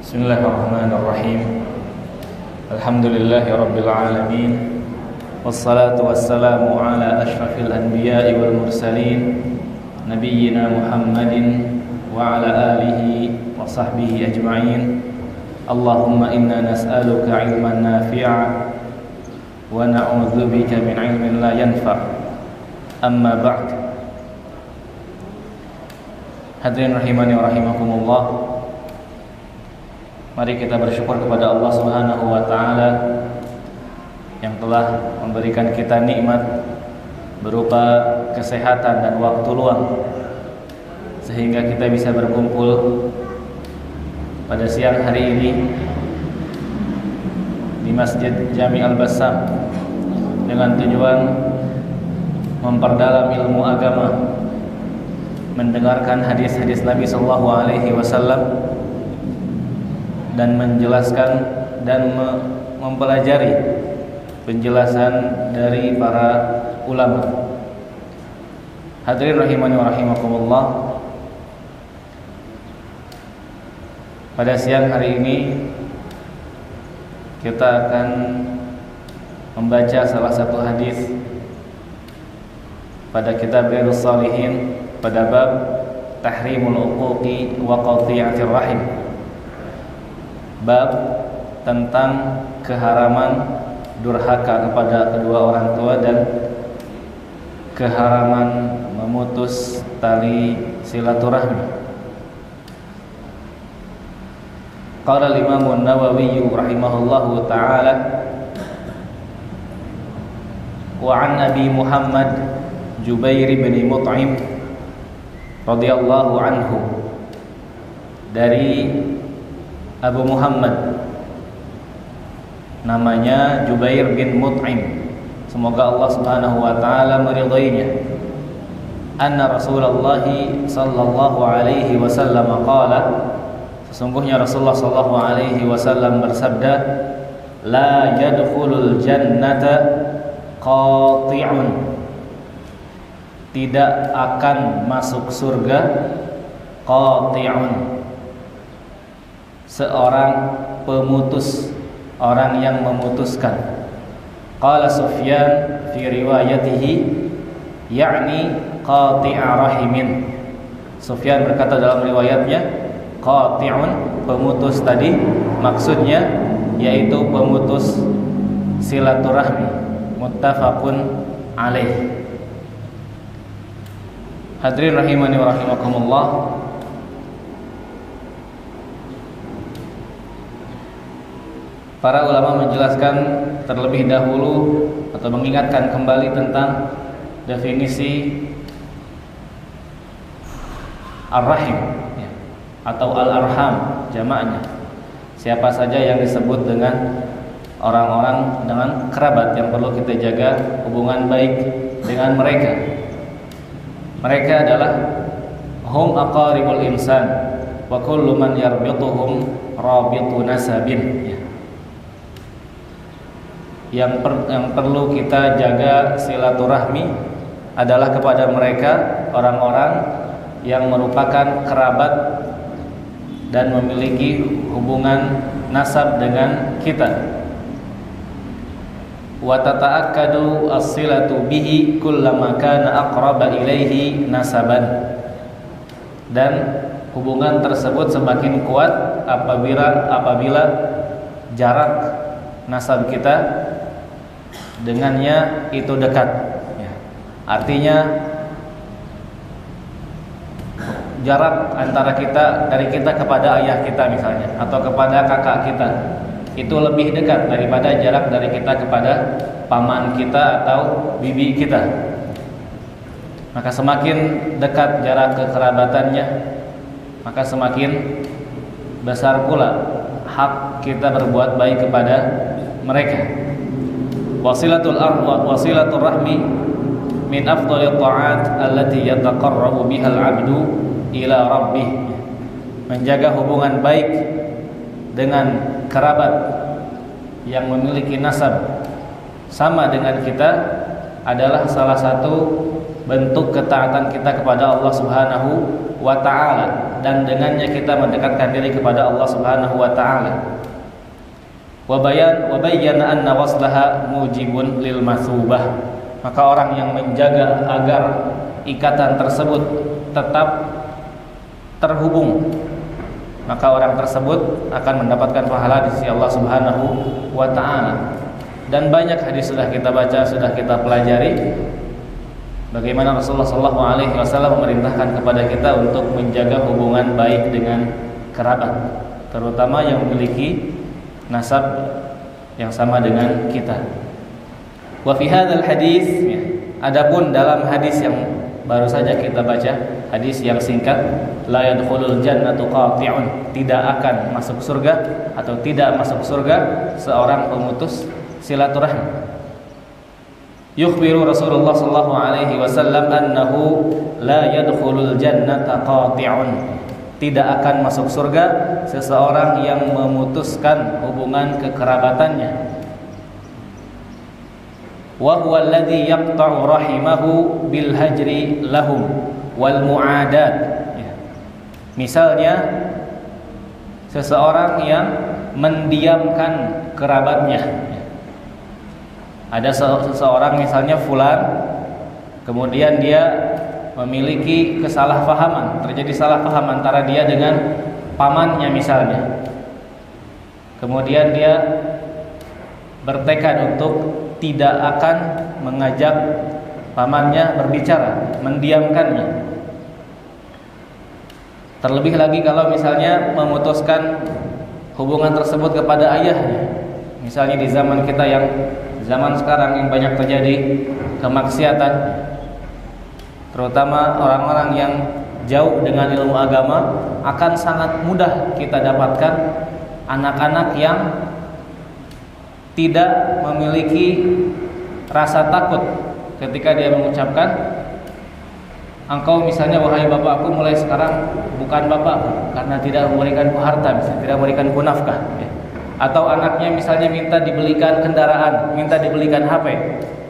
Bismillahirrahmanirrahim. Alhamdulillahi rabbil alamin. Wassalatu wassalamu ala asyrafil anbiya'i wal mursalin nabiyyina Muhammadin wa ala alihi wa sahbihi ajma'in. Allahumma inna nas'aluka ilman nafi'a wa na'udzubika min ilmin la yanfa'. Amma ba'd. Hadirin rahimani wa rahimakumullah. Mari kita bersyukur kepada Allah Subhanahu wa taala yang telah memberikan kita nikmat berupa kesehatan dan waktu luang sehingga kita bisa berkumpul pada siang hari ini di Masjid Jami' Al-Bassam dengan tujuan memperdalam ilmu agama, mendengarkan hadis-hadis Nabi sallallahu alaihi wasallam dan menjelaskan dan mempelajari penjelasan dari para ulama. Hadirin rahimani wa rahimakumullah. Pada siang hari ini kita akan membaca salah satu hadis pada kitab Riyadhus Shalihin pada bab tahrimul uquqi wa qati'atir rahim. Bab tentang keharaman durhaka kepada kedua orang tua dan keharaman memutus tali silaturahmi. Qala al-Imam an-Nawawi rahimahullahu ta'ala wa an Abi Muhammad Jubair bin Mut'im radhiyallahu anhu, dari Abu Muhammad namanya Jubair bin Mut'im, semoga Allah Subhanahu wa taala meridainya. Anna Rasulullah sallallahu alaihi wasallam qala, sesungguhnya Rasulullah sallallahu alaihi wasallam bersabda, la yadkhulul jannata qati'un, tidak akan masuk surga qati'un, seorang pemutus, orang yang memutuskan. Qala Sufyan fi riwayatihi yakni qati'a rahimin. Sufyan berkata dalam riwayatnya, qati'un, pemutus tadi maksudnya yaitu pemutus silaturahmi. Muttafaqun alaih. Hadirin rahimani wa rahimakumullah. Para ulama menjelaskan terlebih dahulu atau mengingatkan kembali tentang definisi ar-rahim atau al-arham jamaknya. Siapa saja yang disebut dengan orang-orang dengan kerabat yang perlu kita jaga hubungan baik dengan mereka. Mereka adalah hum aqaribul insan wa kullu man yarbituhum rabitu nasabin. Yang perlu kita jaga silaturahmi adalah kepada mereka, orang-orang yang merupakan kerabat dan memiliki hubungan nasab dengan kita. Wa tata'akkadu as-silatu bihi kullama kana aqraba ilaihi nasaban, dan hubungan tersebut semakin kuat apabila jarak nasab kita dengannya itu dekat ya. Artinya jarak antara dari kita kepada ayah kita misalnya, atau kepada kakak kita, itu lebih dekat daripada jarak dari kita kepada paman kita atau bibi kita. Maka semakin dekat jarak kekerabatannya, maka semakin besar pula hak kita berbuat baik kepada mereka. Wasilatul rahmi min afdhalit ta'at allati yataqarrabu bihal 'abdu ila rabbih. Menjaga hubungan baik dengan kerabat yang memiliki nasab sama dengan kita adalah salah satu bentuk ketaatan kita kepada Allah Subhanahu wa taala, dan dengannya kita mendekatkan diri kepada Allah Subhanahu wa taala. Wa bayyana anna waslaha mujibun lil masubah. Maka orang yang menjaga agar ikatan tersebut tetap terhubung, maka orang tersebut akan mendapatkan pahala di sisi Allah Subhanahu wa taala. Dan banyak hadis sudah kita baca, sudah kita pelajari bagaimana Rasulullah SAW memerintahkan kepada kita untuk menjaga hubungan baik dengan kerabat, terutama yang memiliki nasab yang sama dengan kita. Wa fi hadzal hadis, adapun dalam hadis yang baru saja kita baca, hadis yang singkat, la yadkhulul jannatu qati'un, tidak akan masuk surga atau tidak masuk surga seorang pemutus silaturahmi. Yukhbiru Rasulullah sallallahu alaihi wasallam annahu la yadkhulul jannata qati'un, tidak akan masuk surga seseorang yang memutuskan hubungan kekerabatannya. Wa huwa alladhi yaqta'u rahimahu bil hajri lahum wal mu'adat. Misalnya seseorang yang mendiamkan kerabatnya. Ada seseorang misalnya fulan, kemudian dia memiliki kesalahpahaman, terjadi salah paham antara dia dengan pamannya misalnya. Kemudian dia bertekad untuk tidak akan mengajak pamannya berbicara, mendiamkannya. Terlebih lagi kalau misalnya memutuskan hubungan tersebut kepada ayahnya. Misalnya di zaman kita yang zaman sekarang yang banyak terjadi kemaksiatan, terutama orang-orang yang jauh dengan ilmu agama, akan sangat mudah kita dapatkan anak-anak yang tidak memiliki rasa takut ketika dia mengucapkan, engkau misalnya wahai bapakku mulai sekarang bukan bapakku karena tidak memberikanku harta, misalnya tidak memberikanku nafkah. Atau anaknya misalnya minta dibelikan kendaraan, minta dibelikan HP,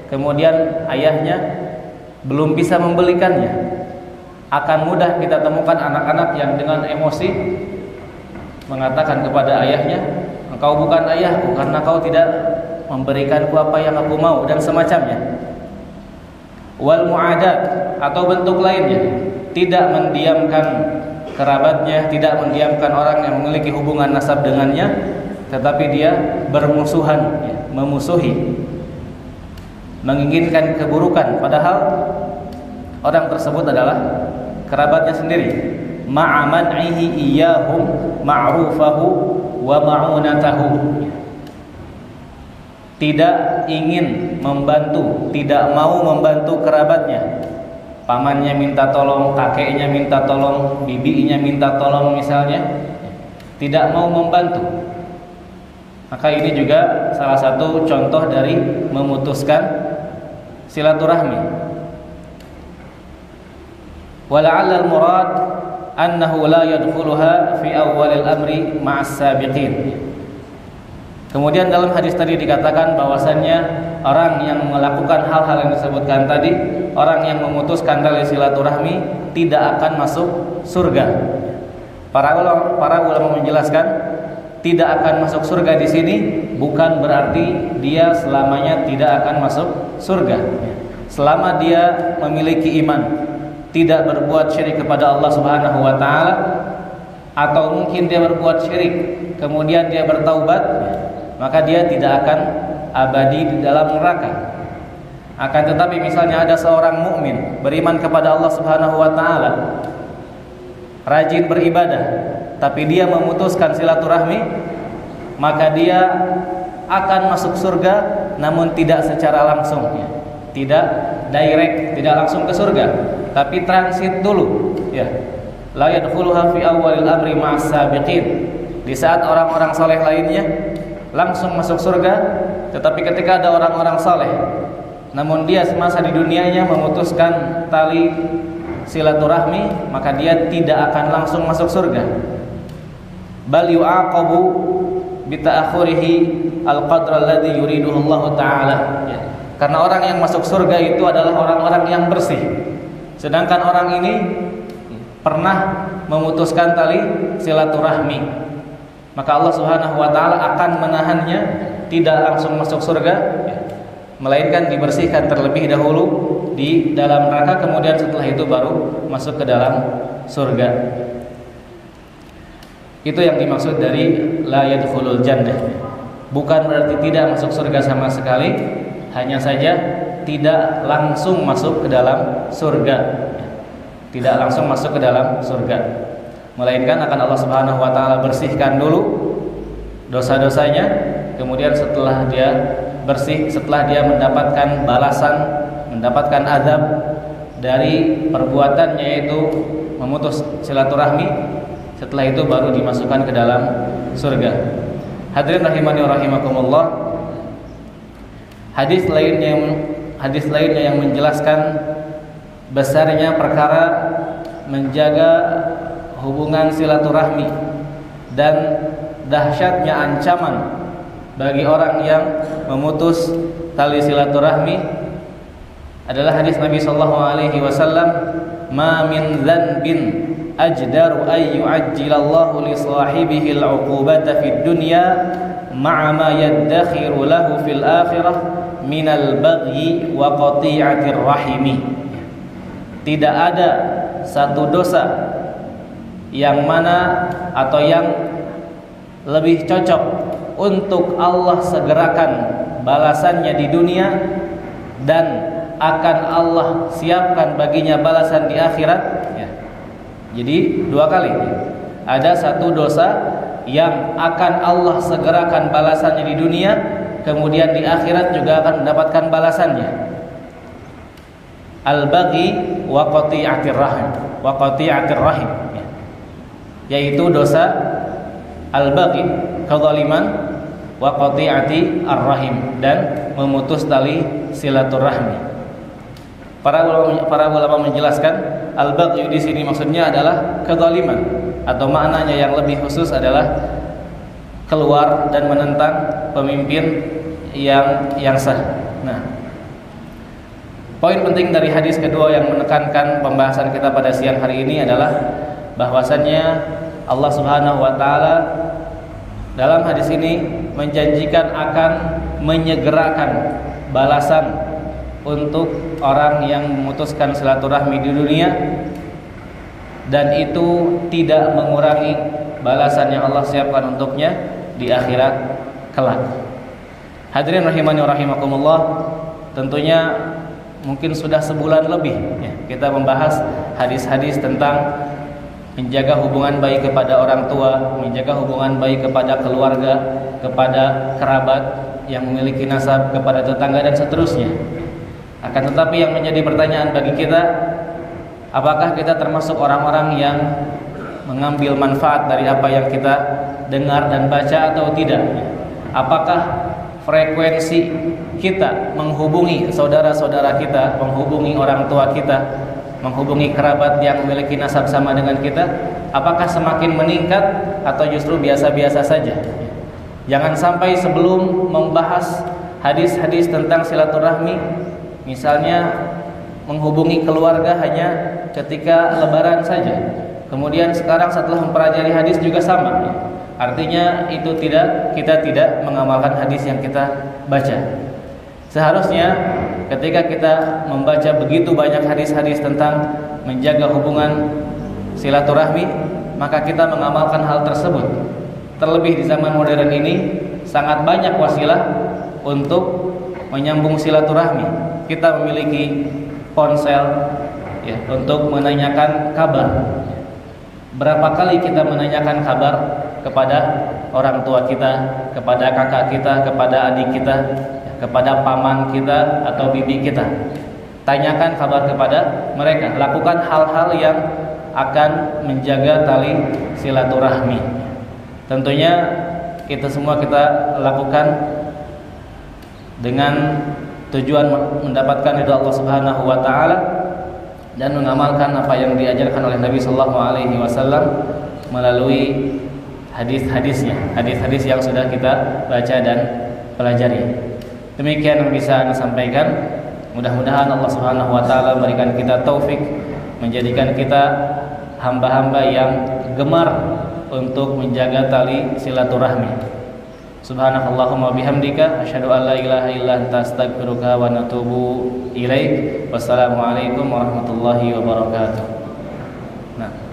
kemudian ayahnya belum bisa membelikannya. Akan mudah kita temukan anak-anak yang dengan emosi mengatakan kepada ayahnya, engkau bukan ayahku karena kau tidak memberikanku apa yang aku mau, dan semacamnya. Wal mu'adat, atau bentuk lainnya, tidak mendiamkan kerabatnya, tidak mendiamkan orang yang memiliki hubungan nasab dengannya, tetapi dia bermusuhan, memusuhi, menginginkan keburukan, padahal orang tersebut adalah kerabatnya sendiri. Ma'aman'ihi iyyahum ma'rufahu wa ma'unatahu, tidak ingin membantu, tidak mau membantu kerabatnya. Pamannya minta tolong, kakeknya minta tolong, bibinya minta tolong misalnya, tidak mau membantu. Maka ini juga salah satu contoh dari memutuskan silaturahmi. Wala'alla al-murad annahu la yadkhuluha fi awwalil amri ma'as sabiqin. Kemudian dalam hadis tadi dikatakan bahwasannya orang yang melakukan hal-hal yang disebutkan tadi, orang yang memutuskan tali silaturahmi tidak akan masuk surga. Para ulama menjelaskan tidak akan masuk surga di sini bukan berarti dia selamanya tidak akan masuk surga. Selama dia memiliki iman, tidak berbuat syirik kepada Allah Subhanahu wa taala, atau mungkin dia berbuat syirik kemudian dia bertaubat, maka dia tidak akan abadi di dalam neraka. Akan tetapi misalnya ada seorang mukmin beriman kepada Allah Subhanahu wa taala, rajin beribadah, tapi dia memutuskan silaturahmi, maka dia akan masuk surga, namun tidak secara langsung, tidak direct, tidak langsung ke surga, tapi transit dulu, ya. La yadkhuluha fi awwalil amri ma'as sabiqin. Di saat orang-orang saleh lainnya langsung masuk surga, tetapi ketika ada orang-orang saleh namun dia semasa di dunianya memutuskan tali silaturahmi, maka dia tidak akan langsung masuk surga. Bal yu'aqabu bi ta'akhurihi al-qadra alladhi yuriduhu Allah taala. Karena orang yang masuk surga itu adalah orang-orang yang bersih. Sedangkan orang ini pernah memutuskan tali silaturahmi, maka Allah Subhanahu wa taala akan menahannya, tidak langsung masuk surga, melainkan dibersihkan terlebih dahulu di dalam neraka, kemudian setelah itu baru masuk ke dalam surga. Itu yang dimaksud dari la yadkhulul jannah. Bukan berarti tidak masuk surga sama sekali, hanya saja tidak langsung masuk ke dalam surga. Tidak langsung masuk ke dalam surga, melainkan akan Allah Subhanahu wa taala bersihkan dulu dosa-dosanya, kemudian setelah dia bersih, setelah dia mendapatkan balasan, mendapatkan azab dari perbuatannya yaitu memutus silaturahmi, setelah itu baru dimasukkan ke dalam surga. Hadirin rahimani wa rahimakumullah. Hadis lainnya yang menjelaskan besarnya perkara menjaga hubungan silaturahmi dan dahsyatnya ancaman bagi orang yang memutus tali silaturahmi adalah hadis Nabi sallallahu alaihi wasallam, "Ma min dzanbin ajdaru ay yu'ajjilallahu li sahibihi al-'uqubata fid dunya ma'a ma yaddakhiru lahu fil akhirah minal baghi wa qati'atir rahimi." Tidak ada satu dosa yang mana atau yang lebih cocok untuk Allah segerakan balasannya di dunia dan akan Allah siapkan baginya balasan di akhirat, ya. Jadi dua kali ada satu dosa yang akan Allah segerakan balasannya di dunia, kemudian di akhirat juga akan mendapatkan balasannya. Al-baghi wa qati'atir rahim, ya. Yaitu dosa al-baghi, kezaliman, wa qati'ati ar-rahim, dan memutus tali silaturahmi. Para ulama menjelaskan al-baghi di sini maksudnya adalah kezaliman, atau maknanya yang lebih khusus adalah keluar dan menentang pemimpin yang sah. Nah, poin penting dari hadis kedua yang menekankan pembahasan kita pada siang hari ini adalah bahwasannya Allah Subhanahu wa taala dalam hadis ini menjanjikan akan menyegerakan balasan untuk orang yang memutuskan silaturahmi di dunia, dan itu tidak mengurangi balasan yang Allah siapkan untuknya di akhirat kelak. Hadirin rahimani wa rahimakumullah, tentunya mungkin sudah sebulan lebih ya, kita membahas hadis-hadis tentang menjaga hubungan baik kepada orang tua, menjaga hubungan baik kepada keluarga, kepada kerabat yang memiliki nasab, kepada tetangga dan seterusnya. Akan tetapi yang menjadi pertanyaan bagi kita, apakah kita termasuk orang-orang yang mengambil manfaat dari apa yang kita dengar dan baca atau tidak? Apakah frekuensi kita menghubungi saudara-saudara kita, menghubungi orang tua kita, menghubungi kerabat yang memiliki nasab sama dengan kita, apakah semakin meningkat atau justru biasa-biasa saja? Jangan sampai sebelum membahas hadis-hadis tentang silaturahmi, misalnya menghubungi keluarga hanya ketika lebaran saja, kemudian sekarang setelah mempelajari hadis juga sama, artinya itu kita tidak mengamalkan hadis yang kita baca. Seharusnya ketika kita membaca begitu banyak hadis-hadis tentang menjaga hubungan silaturahmi, maka kita mengamalkan hal tersebut. Terlebih di zaman modern ini sangat banyak wasilah untuk menyambung silaturahmi. Kita memiliki ponsel ya, untuk menanyakan kabar. Berapa kali kita menanyakan kabar kepada orang tua kita, kepada kakak kita, kepada adik kita, kepada paman kita atau bibi kita. Tanyakan kabar kepada mereka. Lakukan hal-hal yang akan menjaga tali silaturahmi. Tentunya kita semua kita lakukan dengan tujuan mendapatkan ridha Allah Subhanahu wa taala dan mengamalkan apa yang diajarkan oleh Nabi sallallahu alaihi wasallam melalui hadis-hadisnya, hadis-hadis yang sudah kita baca dan pelajari. Demikian yang bisa Anda sampaikan. Mudah-mudahan Allah Subhanahu wa taala berikan kita taufik, menjadikan kita hamba-hamba yang gemar untuk menjaga tali silaturahmi. Subhanakallahumma bihamdika asyhadu an la ilaha illa anta astaghfiruka wa atubu ilaik. Wassalamualaikum warahmatullahi wabarakatuh. Nah.